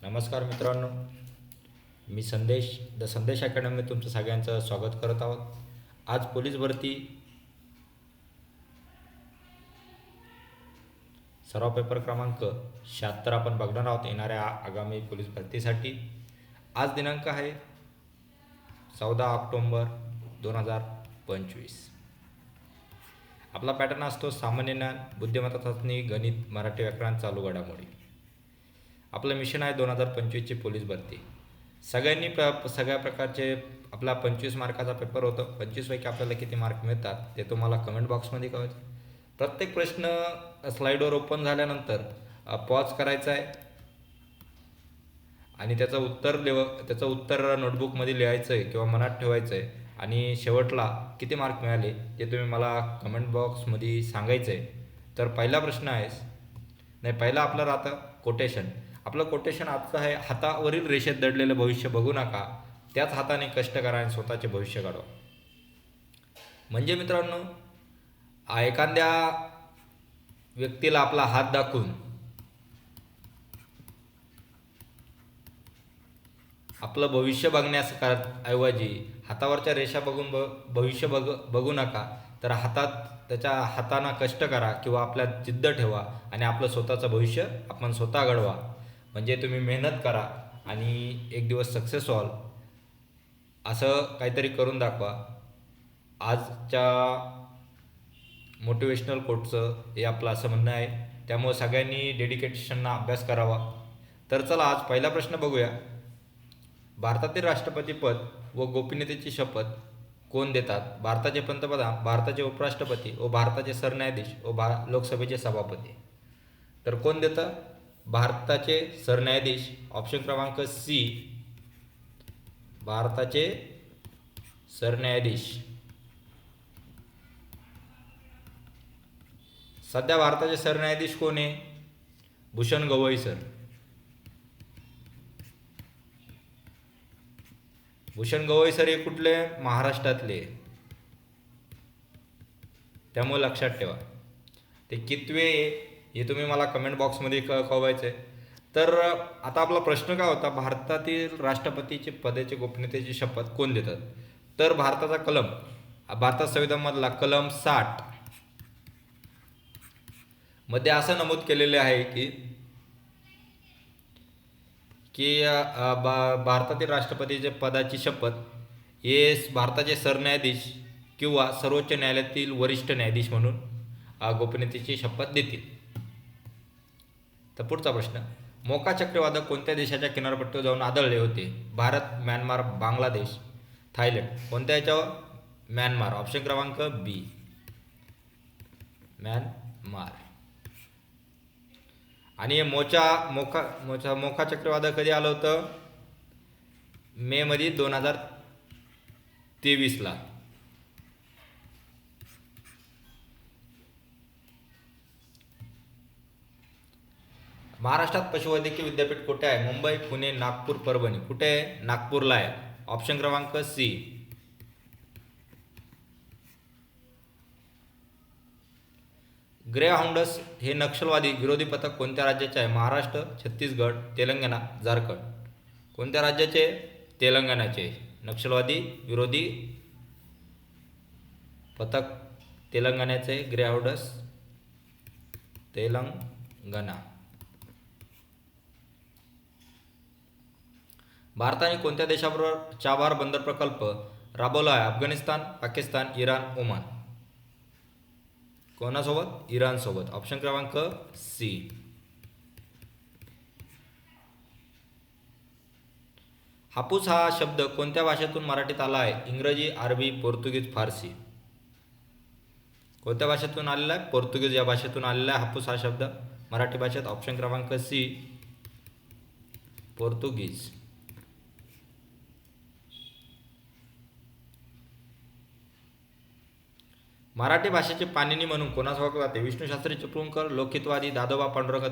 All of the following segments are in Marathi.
नमस्कार मित्रांनो, मी संदेश द संदेश अकॅडमीत तुमचं सगळ्यांचं स्वागत करत आहोत. आज पोलीस भरती सराव पेपर क्रमांक 76 आपण बघणार आहोत येणाऱ्या आगामी पोलीस भरतीसाठी. आज दिनांक आहे 14 ऑक्टोंबर 2025. आपला पॅटर्न असतो सामान्य ज्ञान, बुद्धिमत्ता चाचणी, गणित, मराठी व्याकरण, चालू घडामोडी. आपलं मिशन आहे 2025ची पोलीस भरती. सगळ्यांनी सगळ्या प्रकारचे आपला 25 मार्काचा पेपर होतो. 25पैकी आपल्याला किती मार्क मिळतात ते तुम्हाला कमेंट बॉक्समध्ये कळवायचं. प्रत्येक प्रश्न स्लाईडवर ओपन झाल्यानंतर पॉज करायचा आहे आणि त्याचं उत्तर नोटबुकमध्ये लिहायचं आहे किंवा मनात ठेवायचं आहे आणि शेवटला किती मार्क मिळाले ते तुम्ही मला कमेंट बॉक्समध्ये सांगायचं आहे. तर पहिला प्रश्न आहे, पहिला आपलं राहतं कोटेशन. आपलं कोटेशन आजचं आहे, हातावरील रेषेत दडलेलं भविष्य बघू नका, त्याच हाताने कष्ट करा आणि स्वतःचे भविष्य घडवा. म्हणजे मित्रांनो, एखाद्या व्यक्तीला आपला हात दाखवून आपलं भविष्य ऐवजी हातावरच्या रेषा बघून भविष्य बघू नका, तर त्याच्या हातानं कष्ट करा किंवा आपल्यात जिद्द ठेवा आणि आपलं स्वतःचं भविष्य आपण स्वतः घडवा. म्हणजे तुम्ही मेहनत करा आणि एक दिवस सक्सेस व्हाल, असं काहीतरी करून दाखवा. आजच्या मोटिवेशनल कोटचं हे आपलं असं म्हणणं आहे. त्यामुळे सगळ्यांनी डेडिकेशनना अभ्यास करावा. तर चला आज पहिला प्रश्न बघूया. भारतातील राष्ट्रपतीपद व गोपनीयतेची शपथ कोण देतात? भारताचे पंतप्रधान, भारताचे उपराष्ट्रपती व भारताचे सरन्यायाधीश व लोकसभेचे सभापती. तर कोण देतं? भारताचे सरन्यायाधीश. ऑप्शन क्रमांक सी, भारताचे सरन्यायाधीश. सध्या भारताचे सरन्यायाधीश कोण आहे? भूषण गवई सर. भूषण गवई सर हे कुठले? महाराष्ट्रातले. त्यामुळे लक्षात ठेवा. ते कितवे हे तुम्ही मला कमेंट बॉक्समध्ये कळवायचं आहे. तर आता आपला प्रश्न काय होता, भारतातील राष्ट्रपतीचे पदाचे गोपनीयतेची शपथ कोण देतात? तर भारतात संविधानामधला कलम 60 मध्ये असं नमूद केलेले आहे की भारतातील राष्ट्रपतीच्या पदाची शपथ हे भारताचे सरन्यायाधीश किंवा सर्वोच्च न्यायालयातील वरिष्ठ न्यायाधीश म्हणून गोपनीयतेची शपथ देतील. तर पुढचा प्रश्न, मोका चक्रीवादळ कोणत्या देशाच्या किनारपट्टीवर जाऊन आदळले होते? Bharat, Myanmar, Bangladesh, Thailand. कोणत्या याच्यावर? म्यानमार. ऑप्शन क्रमांक बी, म्यानमार. आणि मोका चक्रीवादळ कधी आलं होतं? मे मध्ये 2023ला. महाराष्ट्रात पशुवैद्यकीय विद्यापीठ कुठे आहे? मुंबई, पुणे, नागपूर, परभणी. कुठे आहे? नागपूरला आहे. ऑप्शन क्रमांक सी. ग्रे हाऊंडस हे नक्षलवादी विरोधी पथक कोणत्या राज्याचे आहे? महाराष्ट्र, छत्तीसगड, तेलंगणा, झारखंड. कोणत्या राज्याचे? तेलंगणाचे. नक्षलवादी विरोधी पथक तेलंगणाचे. ग्रे हाऊंडस, तेलंगणा. भारताने कोणत्या देशाबरोबर चाबार बंदर प्रकल्प राबवला आहे? Afghanistan, Pakistan, Iran, Oman. कोणासोबत? इराणसोबत. ऑप्शन क्रमांक सी. हापूस हा शब्द कोणत्या भाषेतून मराठीत आला आहे? इंग्रजी, अरबी, पोर्तुगीज, फारसी. कोणत्या भाषेतून आलेला आहे? पोर्तुगीज या भाषेतून आलेला आहे हापूस हा शब्द मराठी भाषेत. ऑप्शन क्रमांक सी, पोर्तुगीज. मराठी भाषेचे पाणिनी म्हणून कोणास ओळखले जाते? विष्णूशास्त्री चिपळूणकर, लोकहितवादी दादोबा पांडुरंग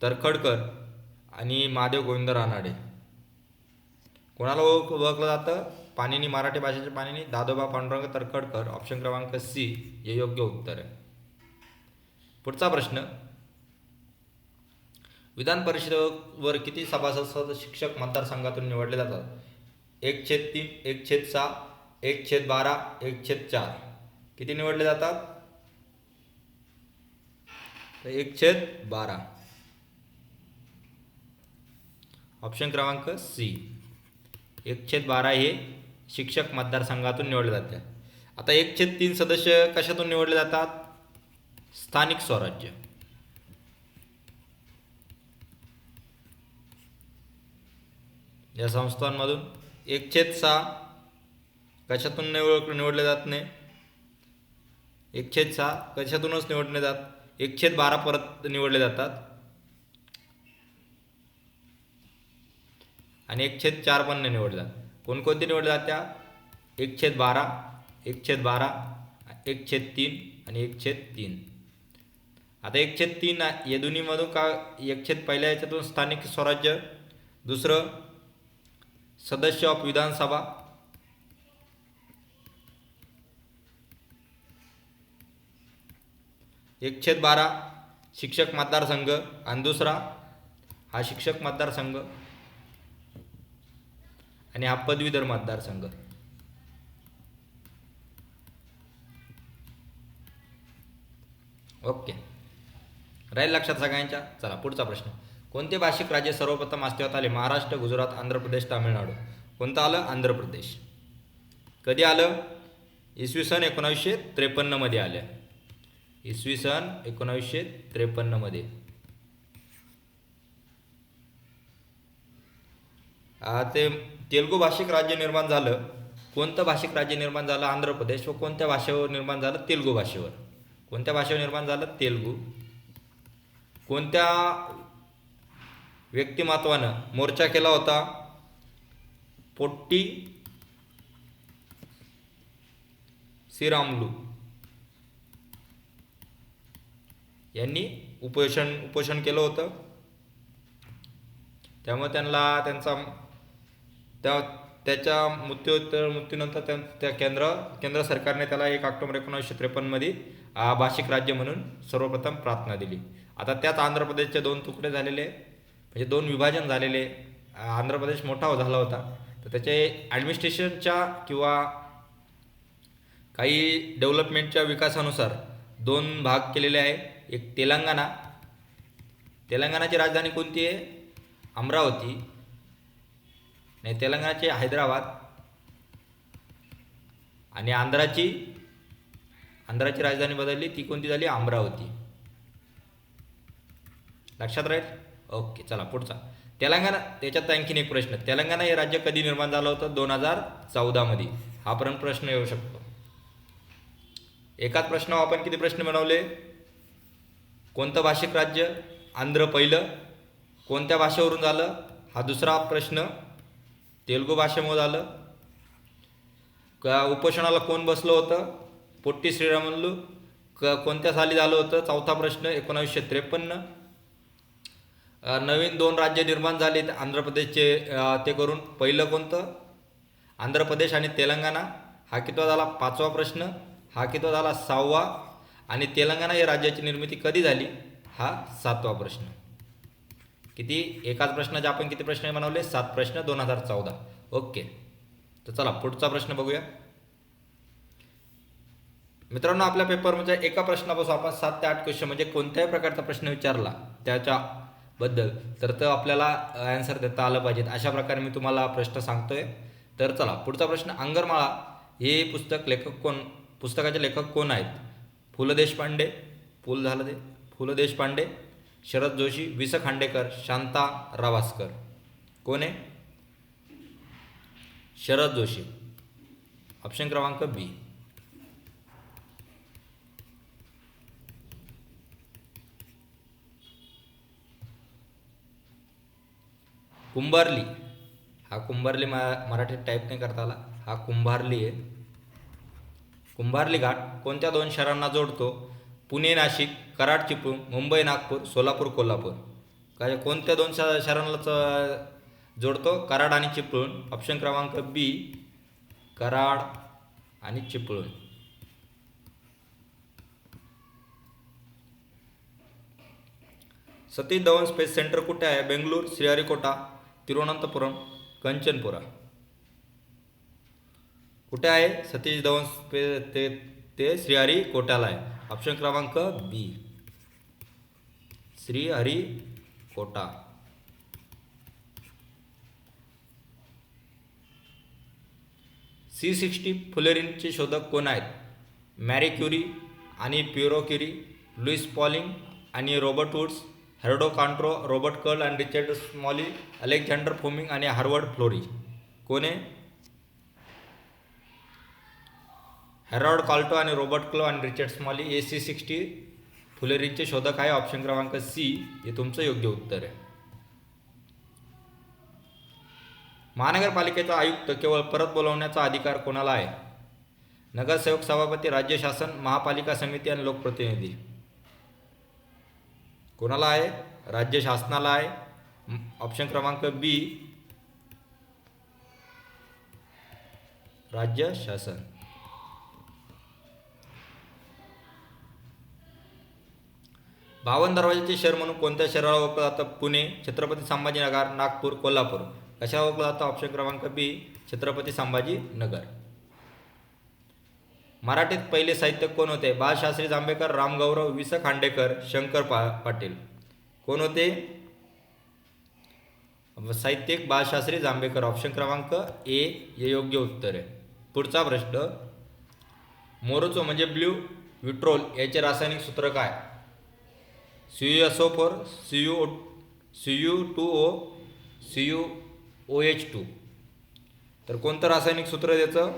तर्खडकर आणि महादेव गोविंद रानडे. कोणाला ओळखलं जातं पाणिनी? मराठी भाषेचे पाणिनी दादोबा पांडुरंग तर्खडकर. ऑप्शन क्रमांक सी हे योग्य उत्तर आहे. पुढचा प्रश्न, विधान परिषदेवर किती सभासद शिक्षक मतदारसंघातून निवडले जातात? 1/3, 1/6, 1/12, 1/4. किती निवडले जातात? 1/12. ऑप्शन क्रमांक सी, 1/12 हे शिक्षक मतदारसंघातून निवडले जाते. आता 1/3 सदस्य कशातून निवडले जातात? स्थानिक स्वराज्य. या संस्थांमधून. 1/6 कशातून निवडले जात नाही. 1/6 कशातूनच निवडले जात. 1/12 परत निवडले जातात आणि 1/4 पण नाही निवडले जातात. कोणकोणते निवडले जात्या? 1/12, 1/12, 1/3 आणि 1/3. आता 1/3 या दोन्हीमधून का पहिल्या याच्यातून स्थानिक स्वराज्य, दुसरं सदस्य ऑफ विधानसभा, (1/12) शिक्षक मतदारसंघ आणि दुसरा हा शिक्षक मतदारसंघ आणि हा पदवीधर मतदारसंघ. ओके, राहील लक्षात सगळ्यांच्या. चला पुढचा प्रश्न. कोणते भाषिक राज्य सर्वप्रथम अस्तित्वात आले? महाराष्ट्र, गुजरात, आंध्र प्रदेश, तामिळनाडू. कोणतं आलं? आंध्र प्रदेश. कधी आलं? इसवी सन 1953 मध्ये आलं. इसवी सन 1953 मध्ये. ते तेलुगू भाषिक राज्य निर्माण झालं. कोणतं भाषिक राज्य निर्माण झालं? आंध्र प्रदेश. व कोणत्या भाषेवर निर्माण झालं? तेलुगू भाषेवर. कोणत्या भाषेवर निर्माण झालं? तेलुगू. कोणत्या व्यक्तिमत्वानं मोर्चा केला होता? पोट्टी श्रीरामुलू यांनी उपोषण केलं होतं. त्यामुळे त्याच्या मृत्यूनंतर त्या केंद्र सरकारने त्याला 1 ऑक्टोबर 1953 मध्ये भाषिक राज्य म्हणून सर्वप्रथम प्रार्थना दिली. आता त्यात आंध्र प्रदेशचे 2 तुकडे झालेले, म्हणजे 2 विभाजन झालेले. आंध्र प्रदेश मोठा झाला होता, तर त्याचे ॲडमिनिस्ट्रेशनच्या किंवा काही डेव्हलपमेंटच्या विकासानुसार 2 भाग केलेले आहे. एक तेलंगणाची राजधानी कोणती आहे? अमरावती. नाही, तेलंगणाची हैदराबाद. आणि आंध्राची राजधानी बदलली, ती कोणती झाली? अमरावती. लक्षात राहील. ओके, चला पुढचा. तेलंगणा, त्याच्यात आणखीन एक प्रश्न. तेलंगणा हे राज्य कधी निर्माण झालं होतं? 2014 मध्ये. हा पण प्रश्न येऊ शकतो. एकाच प्रश्नावर आपण किती प्रश्न बनवले? कोणतं भाषिक राज्य? आंध्र पहिलं. कोणत्या भाषेवरून झालं? हा दुसरा प्रश्न. तेलुगू भाषेमुळे झालं. उपोषणाला कोण बसलं होतं? पोट्टी श्रीरामुलू. कोणत्या साली झालं होतं? चौथा प्रश्न. 1953. नवीन 2 राज्य निर्माण झाले आंध्र प्रदेशचे, ते करून. पहिलं कोणतं? आंध्र प्रदेश आणि तेलंगणा. हा कितवा झाला? 5वा प्रश्न. हा कितवा झाला? 6वा. आणि तेलंगणा या राज्याची निर्मिती कधी झाली? हा 7वा प्रश्न. किती? एकाच प्रश्नाचे आपण किती प्रश्न बनवले? 7 प्रश्न 2014. ओके, तर चला पुढचा प्रश्न बघूया. मित्रांनो, आपल्या पेपरमध्ये एका प्रश्नापासून आपण 7 ते 8 क्वेश्चन, म्हणजे कोणत्याही प्रकारचा प्रश्न विचारला त्याच्याबद्दल तर तो आपल्याला आन्सर देता आलं पाहिजेत, अशा प्रकारे मी तुम्हाला प्रश्न सांगतोय. तर चला पुढचा प्रश्न. अंगरमाळा हे पुस्तकाचे लेखक कोण आहेत? पु ल देशपांडे. पु ल देशपांडे, शरद जोशी, वि स खांडेकर, शांता रावास्कर. कोण आहे? शरद जोशी. ऑप्शन क्रमांक बी. कुंभारली. हा कुंभारली मराठीत टाईप नाही करता आला. हा कुंभारली आहे. कुंभारली घाट कोणत्या 2 शहरांना जोडतो? पुणे नाशिक, कराड चिपळूण, मुंबई नागपूर, सोलापूर कोल्हापूर. काय कोणत्या 2 शहरांना जोडतो? कराड आणि चिपळूण. ऑप्शन क्रमांक बी, कराड आणि चिपळूण. सतीश धवन स्पेस सेंटर कुठे आहे? बेंगळूर, श्रीहरिकोटा, तिरुवनंतपुरम, कंचनपुरा. कुठे आहे सतीश धवन स्पेस? ते श्रीहरिकोटाला आहे. ऑप्शन क्रमांक बी, श्रीहरिकोटा. C60 फुलेरीनचे शोधक कोण आहेत? मॅरी क्युरी आणि पिरो क्युरी, लुईस पॉलिंग आणि रॉबर्ट वुड्स, हेरडो कांट्रो, रॉबर्ट कर्ल आणि रिचर्ड स्मॉली, अलेक्झांडर फ्लेमिंग आणि हार्वर्ड फ्लोरी. कोण आहे? हेरॉड काल्टो आणि रॉबर्ट क्लो आणि रिचर्ड स्मॉली हे C60 फुलेरीनचे शोधक आहे. ऑप्शन क्रमांक सी हे तुमचं योग्य उत्तर आहे. महानगरपालिकेचा आयुक्त केवळ परत बोलवण्याचा अधिकार कोणाला आहे? नगरसेवक, सभापती, राज्य शासन, महापालिका समिती आणि लोकप्रतिनिधी. कोणाला आहे? राज्य शासनाला आहे. ऑप्शन क्रमांक बी, राज्य शासन. बावन दरवाजाचे शहर म्हणून कोणत्या शहराला ओळखलं जातं? पुणे, छत्रपती संभाजीनगर, नागपूर, कोल्हापूर. कशाला ओळखलं जातं? ऑप्शन क्रमांक बी, छत्रपती संभाजीनगर. मराठीत पहिले साहित्यिक कोण होते? बाळशास्त्री जांभेकर, रामगौरव, वि. स. खांडेकर, शंकर पाटील. कोण होते? साहित्यिक बाळशास्त्री जांभेकर. ऑप्शन क्रमांक ए हे योग्य उत्तर आहे. पुढचा प्रश्न, मोरोचो म्हणजे ब्ल्यू विट्रोल याचे रासायनिक सूत्र काय? CuSO4, Cu2O, CuOH2. तर कोणतं रासायनिक सूत्र त्याचं?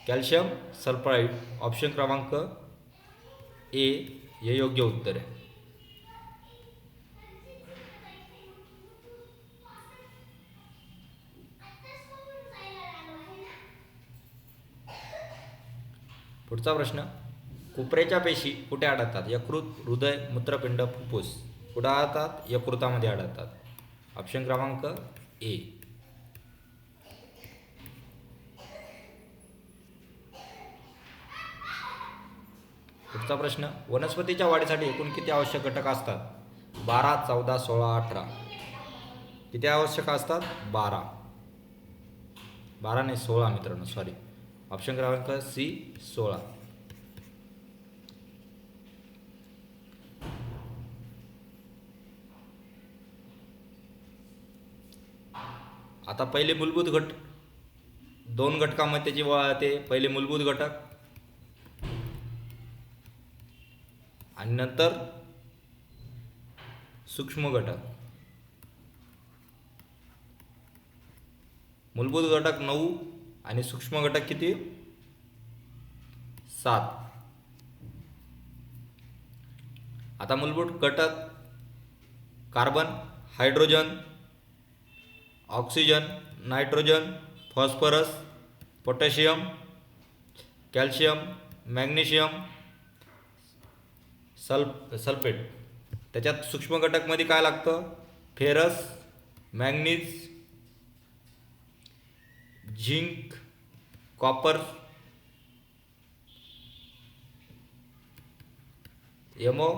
Calcium sulphide. ऑप्शन क्रमांक ए हे योग्य उत्तर आहे. पुढचा प्रश्न, कुपरेच्या पेशी कुठे आढळतात? यकृत, हृदय, मूत्रपिंड, फुफ्फुस. कुठे आढळतात? यकृतामध्ये आढळतात. ऑप्शन क्रमांक ए. पुढचा प्रश्न, वनस्पतीच्या वाढीसाठी एकूण किती आवश्यक घटक असतात? 12, 14, 16, 18. किती आवश्यक असतात? 12. 12 नाही 16 मित्रांनो, सॉरी. ऑप्शन क्रमांक सी 16. आता पहिले मूलभूत घटक, दोन घटकांमध्ये त्याची ते पहिले मूलभूत घटक आणि नंतर सूक्ष्म घटक. मूलभूत घटक 9 आणि सूक्ष्म घटक किती? 7. आता मूलभूत घटक carbon, hydrogen, oxygen, nitrogen, phosphorus, potassium, calcium, magnesium, sulphate. त्याच्यात सूक्ष्म घटकमध्ये काय लागतं? फेरस, मॅंगनीज, झिंक, कॉपर, एमो,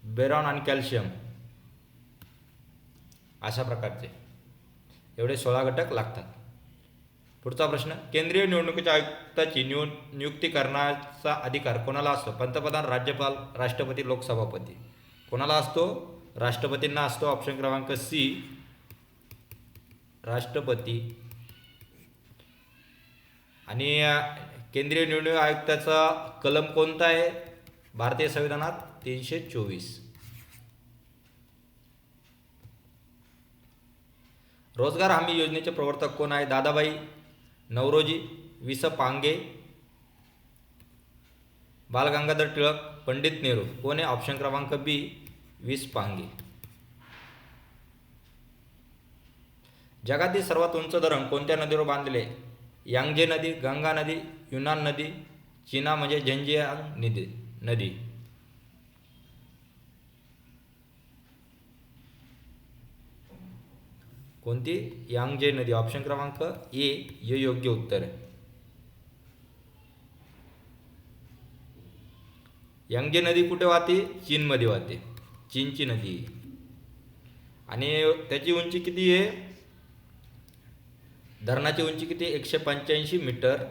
बेरॉन आणि कॅल्शियम. अशा प्रकारचे एवढे 16 घटक लागतात. पुढचा प्रश्न, केंद्रीय निवडणुकीच्या आयुक्ताची नियुक्ती करण्याचा अधिकार कोणाला असतो? पंतप्रधान, राज्यपाल, राष्ट्रपती, लोकसभापती. कोणाला असतो? राष्ट्रपतींना असतो. ऑप्शन क्रमांक सी, राष्ट्रपती. आणि केंद्रीय निवडणूक आयुक्ताचा कलम कोणता आहे भारतीय संविधानात? 324. रोजगार हमी योजनेचे प्रवर्तक कोण आहे? दादाभाई नौरोजी, वि. स. पांगे, बाल गंगाधर टिळक, पंडित नेहरू. कोण आहे? ऑप्शन क्रमांक बी, वि. स. पांगे. जगातील सर्वात उंच धरण कोणत्या नदीवर बांधले? यांगजे नदी, गंगा नदी, युनान नदी, चीना म्हणजे झेंजियांग नदी. कोणती? यांगजे नदी. ऑप्शन क्रमांक ए हे योग्य उत्तर आहे. यांगे नदी कुठे वाहते? चीनमध्ये वाहते, चीनची नदी आहे. आणि त्याची उंची किती आहे? धरणाची उंची किती? 185 मीटर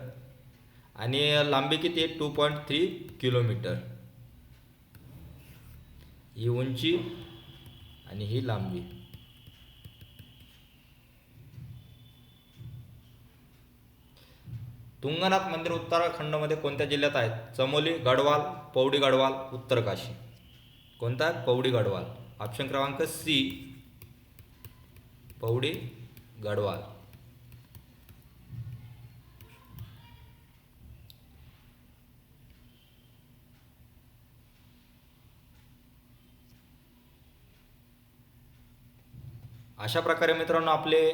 आणि लांबी किती आहे? 2.3 किलोमीटर. ही उंची आणि ही लांबी. तुंगनाथ मंदिर उत्तराखंडमध्ये कोणत्या जिल्ह्यात आहेत? चमोली, गढवाल, पौडी गढवाल, उत्तरकाशी. कोणता? पौडी गढवाल. ऑप्शन क्रमांक सी, पौडी गढवाल. अशा प्रकारे मित्रांनो आपले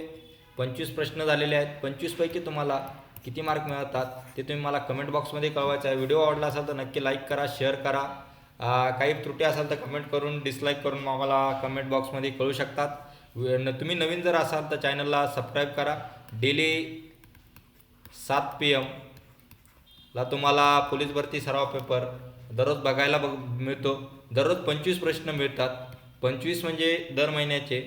25 प्रश्न झालेले आहेत. 25 पैकी तुम्हाला किती मार्क मिळतात ते तुम्ही मला कमेंट बॉक्समध्ये कळवायचं आहे. व्हिडिओ आवडला असेल तर नक्की लाईक करा, शेअर करा. काही त्रुटी असेल तर कमेंट करून, डिसलाईक करून आम्हाला कमेंट बॉक्समध्ये कळू शकतात. तुम्ही नवीन जर असाल तर चॅनलला सबस्क्राईब करा. डेली 7 PM ला तुम्हाला पोलीस भरती सराव पेपर दररोज बघायला मिळतो. दररोज 25 प्रश्न मिळतात. 25 म्हणजे दर महिन्याचे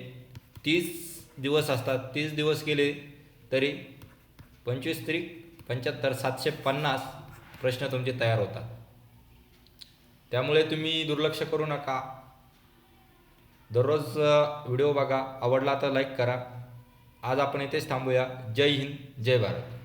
30 दिवस असतात. 30 दिवस केले तरी 25 त्रिक 75, 750 प्रश्न तुमचे तयार होतात. त्यामुळे तुम्ही दुर्लक्ष करू नका. दररोज व्हिडिओ बघा. आवडला तर लाईक करा. आज आपण इथेच थांबूया. जय हिंद, जय भारत.